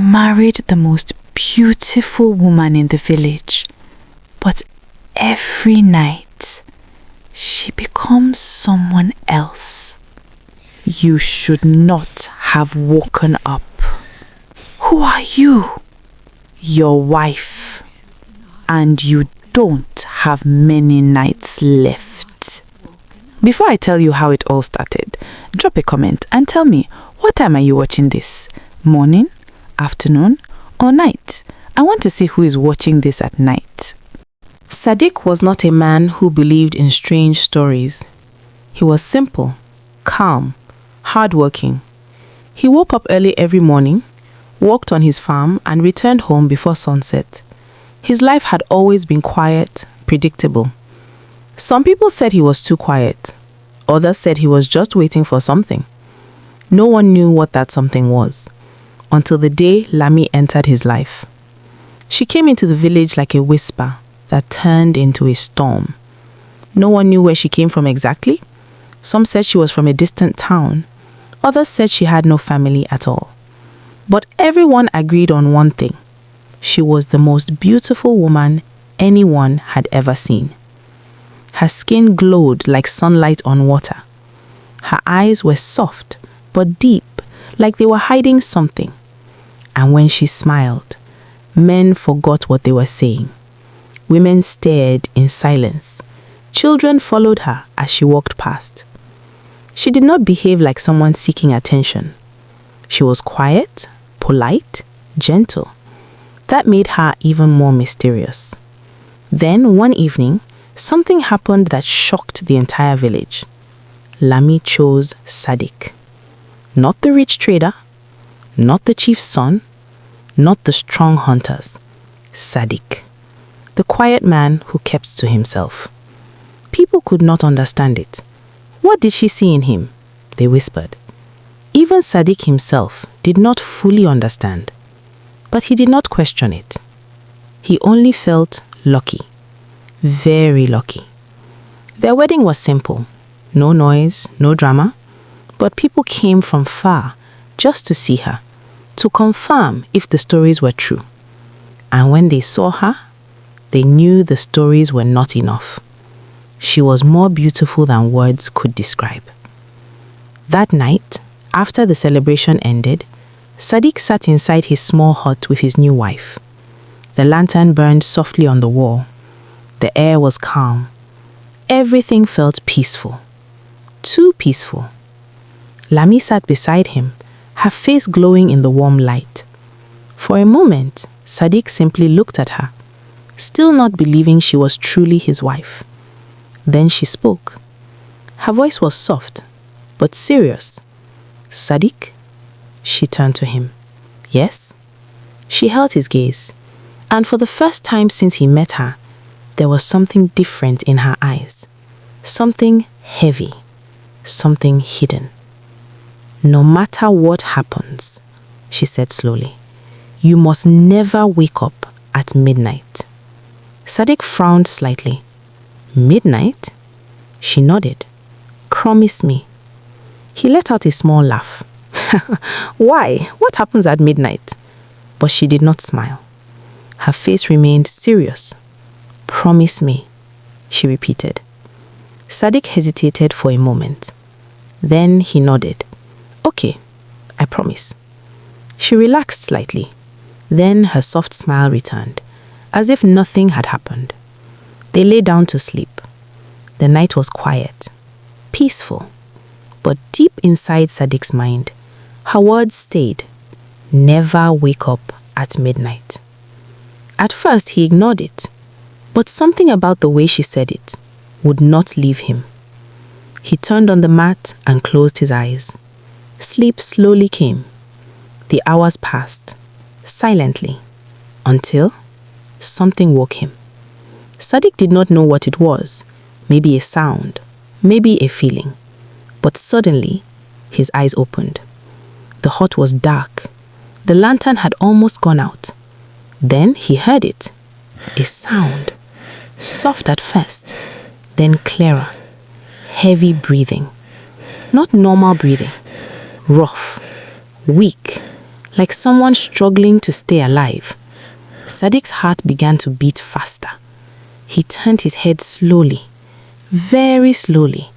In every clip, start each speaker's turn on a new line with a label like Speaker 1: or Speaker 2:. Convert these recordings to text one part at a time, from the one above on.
Speaker 1: married the most beautiful woman in the village, but every night she becomes someone else. You should not have woken up. Who are you? Your wife. And you don't have many nights left. Before I tell you how it all started, drop a comment and tell me, what time are you watching this? Morning, afternoon, or night? I want to see who is watching this at night.
Speaker 2: Sadiq was not a man who believed in strange stories. He was simple, calm, hardworking. He woke up early every morning, worked on his farm, and returned home before sunset. His life had always been quiet, predictable. Some people said he was too quiet. Others said he was just waiting for something. No one knew what that something was, until the day Lami entered his life. She came into the village like a whisper that turned into a storm. No one knew where she came from exactly. Some said she was from a distant town. Others said she had no family at all. But everyone agreed on one thing. She was the most beautiful woman anyone had ever seen. Her skin glowed like sunlight on water. Her eyes were soft but deep, like they were hiding something. And when she smiled, men forgot what they were saying. Women stared in silence. Children followed her as she walked past. She did not behave like someone seeking attention. She was quiet, polite, gentle. That made her even more mysterious. Then one evening, something happened that shocked the entire village. Lami chose Sadiq. Not the rich trader, not the chief's son, not the strong hunters. Sadiq, the quiet man who kept to himself. People could not understand it. What did she see in him? They whispered. Even Sadiq himself did not fully understand. But he did not question it. He only felt lucky. Very lucky. Their wedding was simple. No noise, no drama. But people came from far just to see her, to confirm if the stories were true. And when they saw her, they knew the stories were not enough. She was more beautiful than words could describe. That night, after the celebration ended, Sadiq sat inside his small hut with his new wife. The lantern burned softly on the wall. The air was calm. Everything felt peaceful. Too peaceful. Lami sat beside him, her face glowing in the warm light. For a moment, Sadiq simply looked at her, still not believing she was truly his wife. Then she spoke. Her voice was soft, but serious. Sadiq? She turned to him. Yes? She held his gaze, and for the first time since he met her, there was something different in her eyes. Something heavy. Something hidden. No matter what happens, she said slowly, you must never wake up at midnight. Sadiq frowned slightly. Midnight? She nodded. Promise me. He let out a small laugh. Why? What happens at midnight? But she did not smile. Her face remained serious. Promise me, she repeated. Sadiq hesitated for a moment. Then he nodded. Okay, I promise. She relaxed slightly. Then her soft smile returned, as if nothing had happened. They lay down to sleep. The night was quiet, peaceful. But deep inside Sadiq's mind, her words stayed. Never wake up at midnight. At first he ignored it, but something about the way she said it would not leave him. He turned on the mat and closed his eyes. Sleep slowly came. The hours passed, silently, until something woke him. Sadiq did not know what it was. Maybe a sound, maybe a feeling. But suddenly, his eyes opened. The hut was dark. The lantern had almost gone out. Then he heard it. A sound. Soft at first, then clearer. Heavy breathing. Not normal breathing. Rough. Weak. like someone struggling to stay alive. Sadiq's heart began to beat faster. He turned his head slowly, very slowly,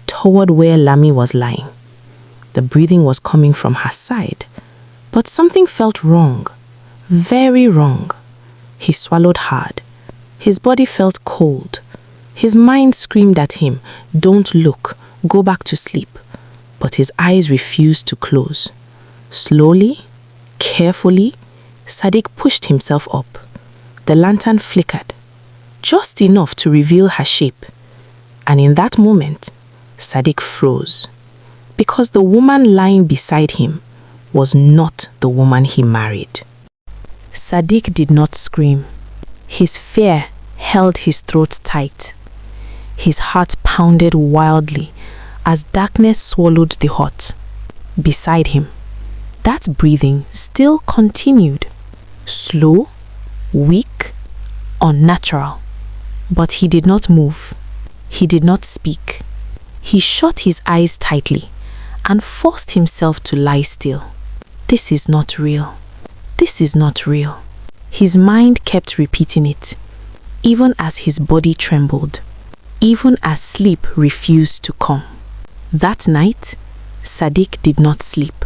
Speaker 2: toward where Lami was lying. The breathing was coming from her side, but something felt wrong, very wrong. He swallowed hard. His body felt cold. His mind screamed at him, "Don't look, go back to sleep." But his eyes refused to close. Slowly, carefully, Sadiq pushed himself up. The lantern flickered, just enough to reveal her shape. And in that moment, Sadiq froze, because the woman lying beside him was not the woman he married. Sadiq did not scream. His fear held his throat tight. His heart pounded wildly as darkness swallowed the hot. Beside him, that breathing still continued, slow, weak, unnatural. But he did not move. He did not speak. He shut his eyes tightly and forced himself to lie still. This is not real. This is not real. His mind kept repeating it, even as his body trembled, even as sleep refused to come. That night, Sadiq did not sleep.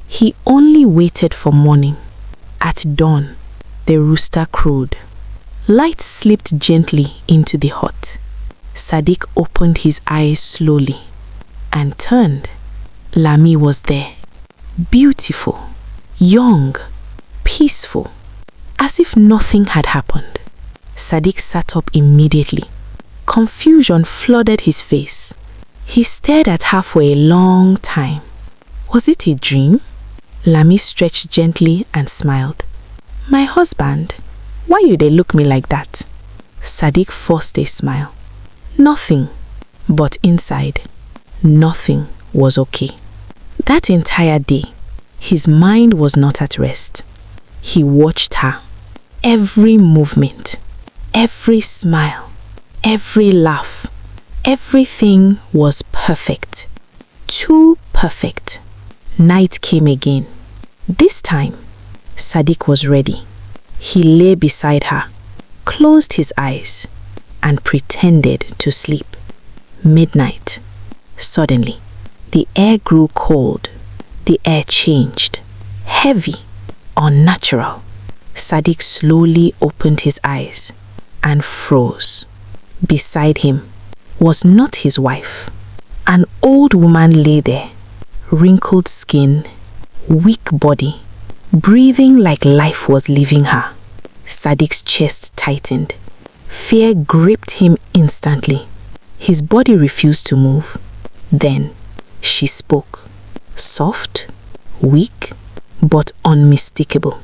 Speaker 2: He only waited for morning. At dawn, the rooster crowed. Light slipped gently into the hut. Sadiq opened his eyes slowly and turned. Lami was there, beautiful, young, peaceful, as if nothing had happened. Sadiq sat up immediately. Confusion flooded his face. He stared at her for a long time. Was it a dream? Lami stretched gently and smiled. "My husband, why you dey look me like that?" Sadiq forced a smile. Nothing, but inside, nothing was okay. That entire day, his mind was not at rest. He watched her. Every movement, every smile, every laugh, everything was perfect. Too perfect. Night came again. This time, Sadiq was ready. He lay beside her, closed his eyes, and pretended to sleep. Midnight. Suddenly, the air grew cold. The air changed. Heavy, unnatural. Sadiq slowly opened his eyes and froze. Beside him was not his wife. An old woman lay there, wrinkled skin, weak body, breathing like life was leaving her. Sadiq's chest tightened. Fear gripped him instantly. His body refused to move. Then she spoke, soft, weak, but unmistakable.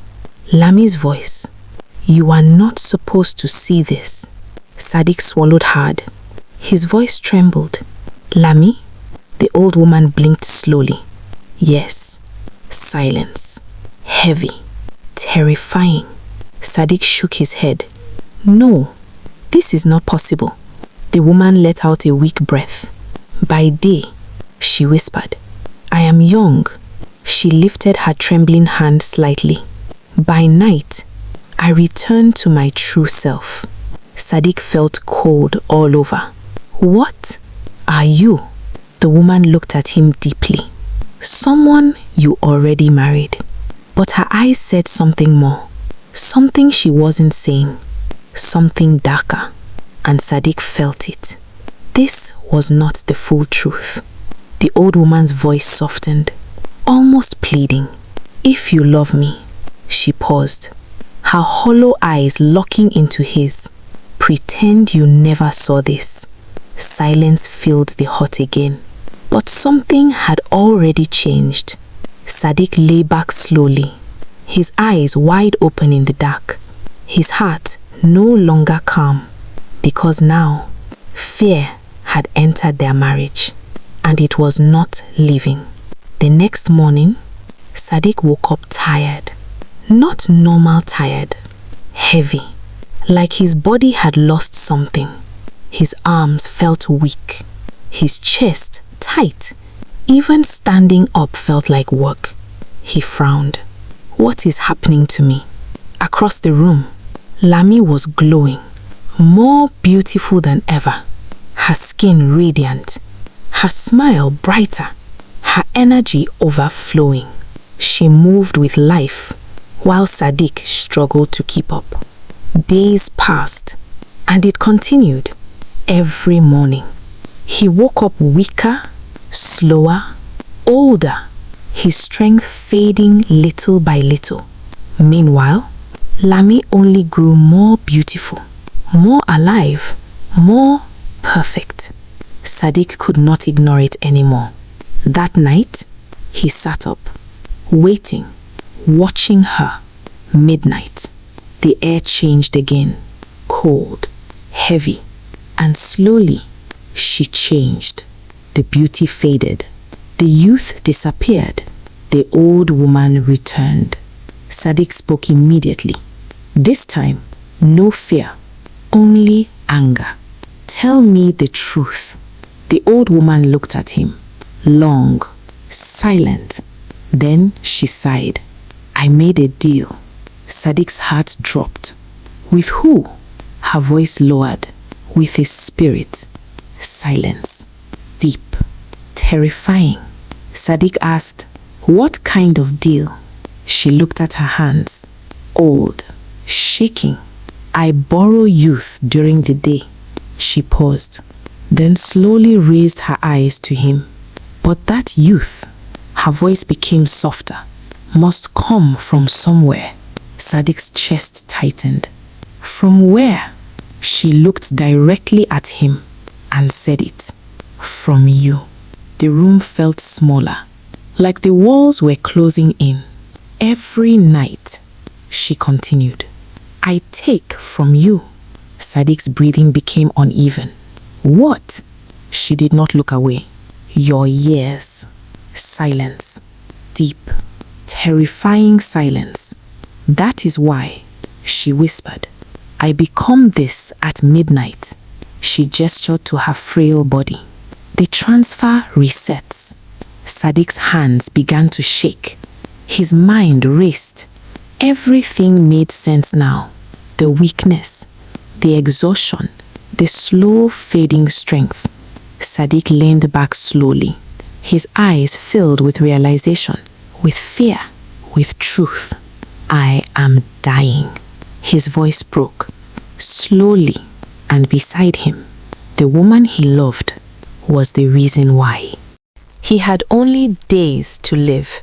Speaker 2: Lami's voice. "You are not supposed to see this." Sadiq swallowed hard. His voice trembled. "Lami?" The old woman blinked slowly. Yes. Silence. Heavy. Terrifying. Sadiq shook his head. "No, this is not possible." The woman let out a weak breath. "By day," she whispered, "I am young." She lifted her trembling hand slightly. "By night, I return to my true self." Sadiq felt cold all over. "What are you?" The woman looked at him deeply. "Someone you already married." But her eyes said something more. Something she wasn't saying. Something darker. And Sadiq felt it. This was not the full truth. The old woman's voice softened, almost pleading. "If you love me," she paused, her hollow eyes locking into his. "Pretend you never saw this." Silence filled the hut again. But something had already changed. Sadiq lay back slowly, his eyes wide open in the dark, his heart no longer calm, because now fear had entered their marriage, and it was not leaving. The next morning, Sadiq woke up tired, not normal tired, heavy, like his body had lost something. His arms felt weak, his chest tight. Even standing up felt like work. He frowned.
Speaker 1: What is happening to me? Across the room, Lami was glowing, more beautiful than ever. Her skin radiant, her smile brighter, her energy overflowing. She moved with life, while Sadiq struggled to keep up. Days passed, and it continued. Every morning, he woke up weaker, slower, older, his strength fading little by little. Meanwhile, Lami only grew more beautiful, more alive, more perfect. Sadiq could not ignore it anymore. That night, he sat up, waiting, watching her. Midnight. The air changed again, cold, heavy, and slowly she changed. The beauty faded. The youth disappeared. The old woman returned. Sadiq spoke immediately. This time, no fear, only anger. Tell me the truth. The old woman looked at him, long, silent. Then she sighed. I made a deal. Sadiq's heart dropped. With who? Her voice lowered. With his spirit. Silence. Deep. Terrifying. Sadiq asked, what kind of deal? She looked at her hands. Old. Shaking. I borrow youth during the day. She paused, then slowly raised her eyes to him. But that youth, her voice became softer, must come from somewhere. Sadiq's chest tightened. From where? She looked directly at him and said it. From you. The room felt smaller, like the walls were closing in. Every night, she continued, I take from you. Sadiq's breathing became uneven. What? She did not look away. Your years. Silence. Deep, terrifying silence. That is why, she whispered, I become this at midnight. She gestured to her frail body. The transfer resets. Sadiq's hands began to shake. His mind raced. Everything made sense now. The weakness, the exhaustion, the slow fading strength. Sadiq leaned back slowly. His eyes filled with realization, with fear, with truth. I am dying. His voice broke, slowly, and beside him, the woman he loved was the reason why. He had only days to live,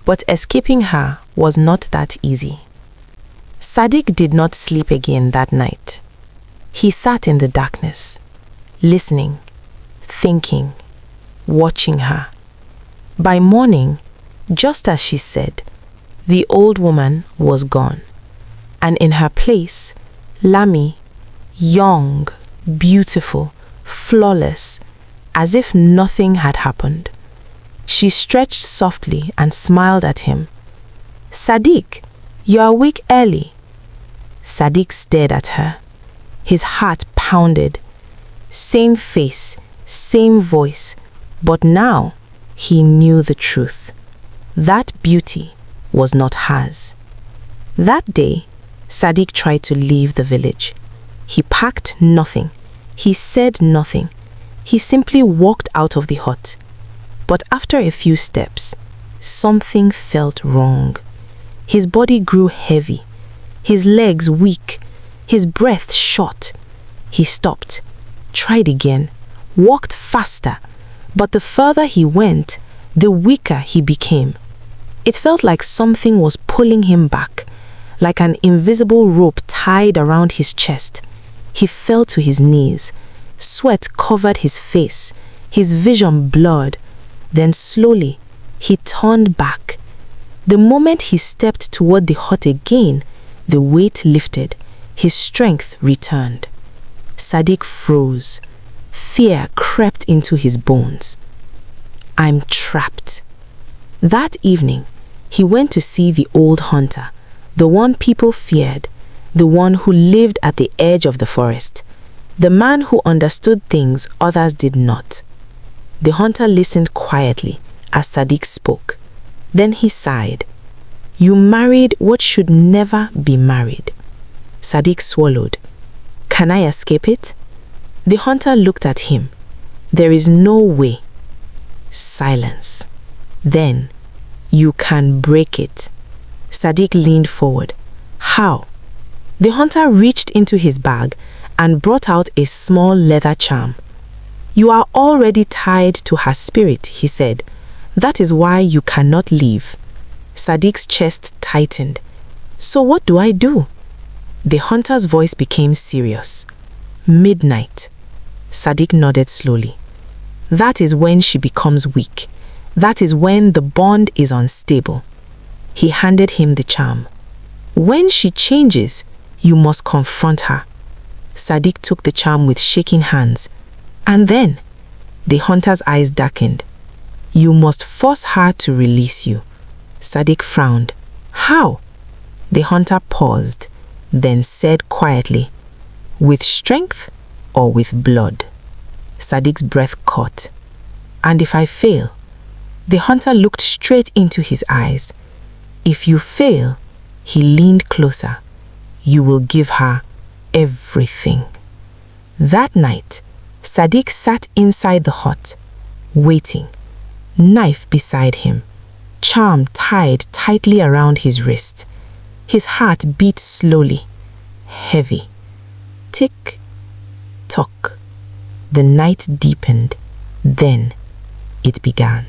Speaker 1: but escaping her was not that easy. Sadiq did not sleep again that night. He sat in the darkness, listening, thinking, watching her. By morning, just as she said, the old woman was gone, and in her place, Lami, young, beautiful, flawless, as if nothing had happened. She stretched softly and smiled at him. Sadiq, you are awake early. Sadiq stared at her. His heart pounded. Same face, same voice, but now he knew the truth. That beauty was not hers. That day, Sadiq tried to leave the village. He packed nothing. He said nothing. He simply walked out of the hut. But after a few steps, something felt wrong. His body grew heavy, his legs weak, his breath short. He stopped, tried again, walked faster, but the further he went, the weaker he became. It felt like something was pulling him back, like an invisible rope tied around his chest. He fell to his knees. Sweat covered his face, his vision blurred. Then slowly, he turned back. The moment he stepped toward the hut again, the weight lifted, his strength returned. Sadiq froze. Fear crept into his bones. I'm trapped. That evening, he went to see the old hunter, the one people feared, the one who lived at the edge of the forest, the man who understood things others did not. The hunter listened quietly as Sadiq spoke. Then he sighed. You married what should never be married. Sadiq swallowed. Can I escape it? The hunter looked at him. There is no way. Silence. Then, you can break it. Sadiq leaned forward. How? The hunter reached into his bag and brought out a small leather charm. You are already tied to her spirit, he said. That is why you cannot leave. Sadiq's chest tightened. So what do I do? The hunter's voice became serious. Midnight. Sadiq nodded slowly. That is when she becomes weak. That is when the bond is unstable. He handed him the charm. When she changes, you must confront her. Sadiq took the charm with shaking hands. And then, the hunter's eyes darkened. You must force her to release you. Sadiq frowned. How? The hunter paused, then said quietly, with strength or with blood? Sadiq's breath caught. And if I fail? The hunter looked straight into his eyes. If you fail, he leaned closer. You will give her everything. That night, Sadiq sat inside the hut, waiting, knife beside him, charm tied tightly around his wrist. His heart beat slowly, heavy. Tick, tock. The night deepened. Then it began.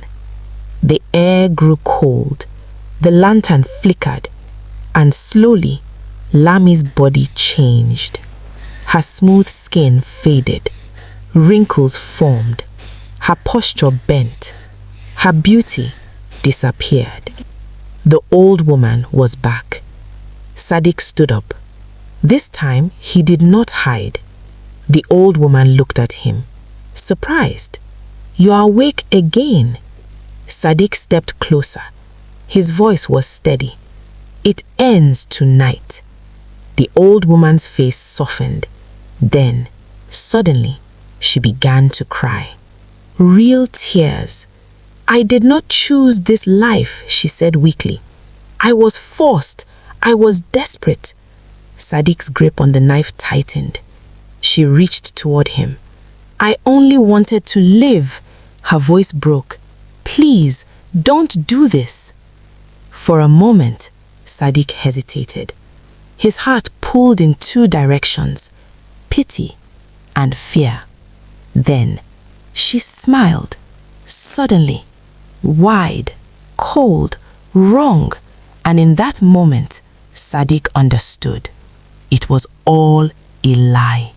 Speaker 1: The air grew cold. The lantern flickered, and slowly, Lami's body changed. Her smooth skin faded. Wrinkles formed. Her posture bent. Her beauty disappeared. The old woman was back. Sadiq stood up. This time, he did not hide. The old woman looked at him, surprised. You are awake again. Sadiq stepped closer. His voice was steady. It ends tonight. The old woman's face softened. Then, suddenly, she began to cry. Real tears. I did not choose this life, she said weakly. I was forced. I was desperate. Sadiq's grip on the knife tightened. She reached toward him. I only wanted to live. Her voice broke. Please, don't do this. For a moment, Sadiq hesitated. His heart pulled in two directions, pity and fear. Then, she smiled, suddenly, wide, cold, wrong, and in that moment, Sadiq understood. It was all a lie.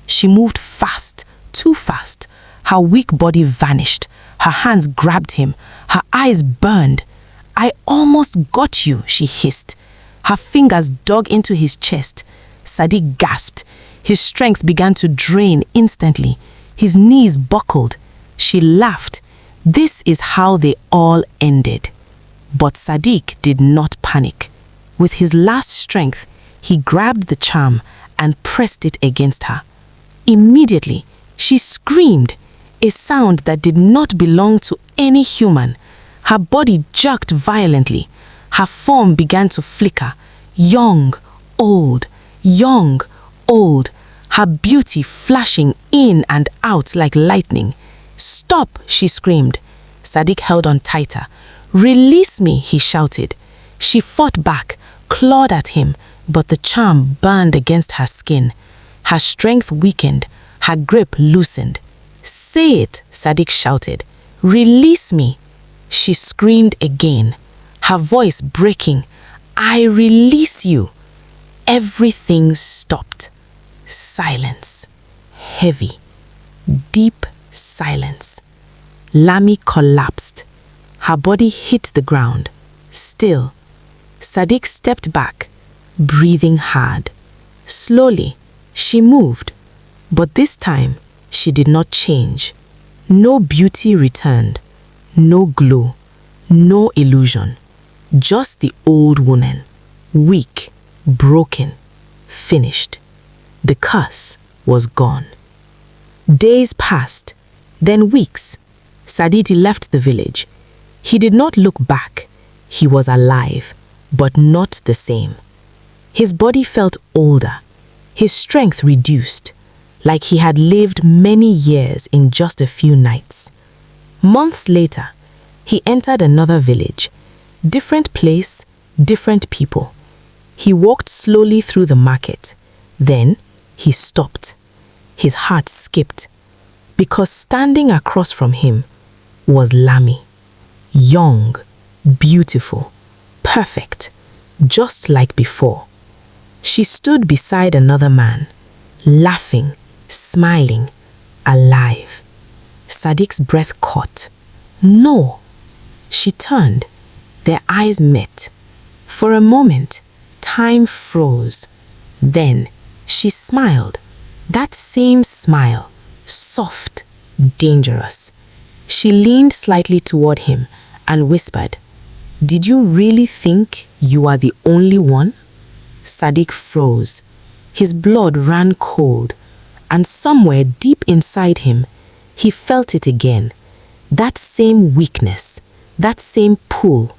Speaker 1: She moved fast, too fast. Her weak body vanished. Her hands grabbed him. Her eyes burned. I almost got you, she hissed. Her fingers dug into his chest. Sadiq gasped. His strength began to drain instantly. His knees buckled. She laughed. This is how they all ended. But Sadiq did not panic. With his last strength, he grabbed the charm and pressed it against her. Immediately, she screamed, a sound that did not belong to any human. Her body jerked violently. Her form began to flicker. Young, old, young, old. Her beauty flashing in and out like lightning. Stop, she screamed. Sadiq held on tighter. Release me, he shouted. She fought back, clawed at him, but the charm burned against her skin. Her strength weakened. Her grip loosened. Say it, Sadiq shouted. Release me. She screamed again, her voice breaking. I release you. Everything stopped. Silence. Heavy. Deep silence. Lami collapsed. Her body hit the ground. Still. Sadiq stepped back, breathing hard. Slowly, she moved. But this time, she did not change. No beauty returned. No glow. No illusion. Just the old woman. Weak, broken, finished. The curse was gone. Days passed, then weeks. Sadiq left the village. He did not look back. He was alive,
Speaker 3: but not the same. His body felt older, his strength reduced, like he had lived many years in just a few nights. Months later, he entered another village. Different place, different people. He walked slowly through the market. Then he stopped. His heart skipped, because standing across from him was Lami. Young, beautiful, perfect, just like before. She stood beside another man, laughing, smiling, alive. Sadiq's breath caught. No! She turned. Their eyes met. For a moment, time froze. Then she smiled. That same smile, soft, dangerous. She leaned slightly toward him and whispered, "Did you really think you are the only one?" Sadiq froze. His blood ran cold, and somewhere deep inside him, he felt it again. That same weakness, that same pull.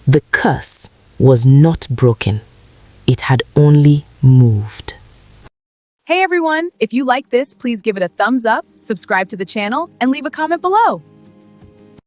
Speaker 3: The curse was not broken. It had only moved.
Speaker 4: Hey everyone, if you like this, please give it a thumbs up, subscribe to the channel, and leave a comment below.